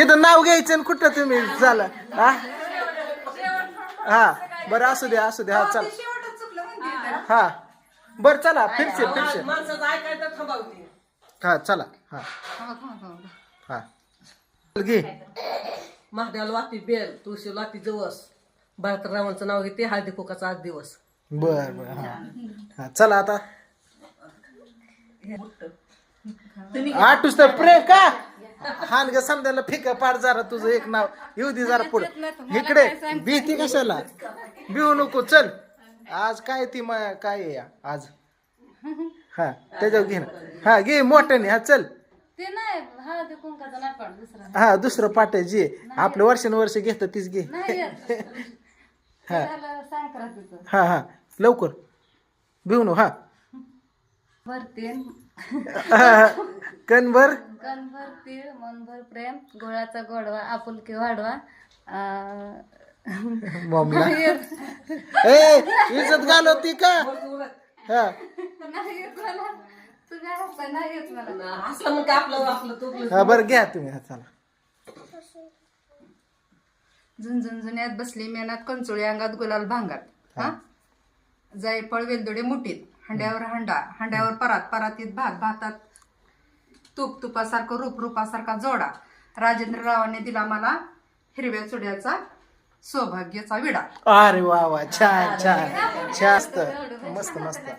इथं नाव घ्यायचं आणि कुठं तुम्ही झालं हा हा बरं असू द्या हा चला हा बरं चला फिरशे हा चला हा हा घे महादेवाला वाटी बेल तुळशी वाटी जवस भरतरावांचं नाव घेते हळदी कुकाचा आज दिवस बर बर हा हा चला आता आठूस तर प्रेम का हान ग समजायला फिका पाड जरा तुझं एक नाव येऊ दे जरा पुढे इकडे भीती कशाला भिवू नको चल आज काय ती काय आहे आज हा त्याच्यावर घे ना हा घे मोठ्याने हा चल ते नाही हळदी कुंकाचा नाही पण दुसरा हा दुसरं पाट आहे जे आपलं वर्षानुवर्ष घेतं तीच घे नाही हा संक्रांतीचं हा हा लवकर भिवू नको हा भरते कणभर कणभर तीळ मनभर प्रेम गोळाचा गोडवा आपुलकी वाढवा ममला ए इज्जत घालवती का हा नाही येत मला तुझ्या हातचं नाही येत मला असलं मग आपलं आपलं तू हा बरं घ्या तुम्ही हा चला झुंझुंझुन्यात बसली मेनात कंचुळी अंगात गुलाल भांगात हा जायफळ वेलदोडे मुठीत हंड्यावर हंड्यावर परातीत भातात तूप तुपासारखं रूपासारखा जोडा राजेंद्ररावांनी दिला मला हिरव्या चुड्याचा सौभाग्याचा विडा अरे वा वा छान छान छान मस्त मस्त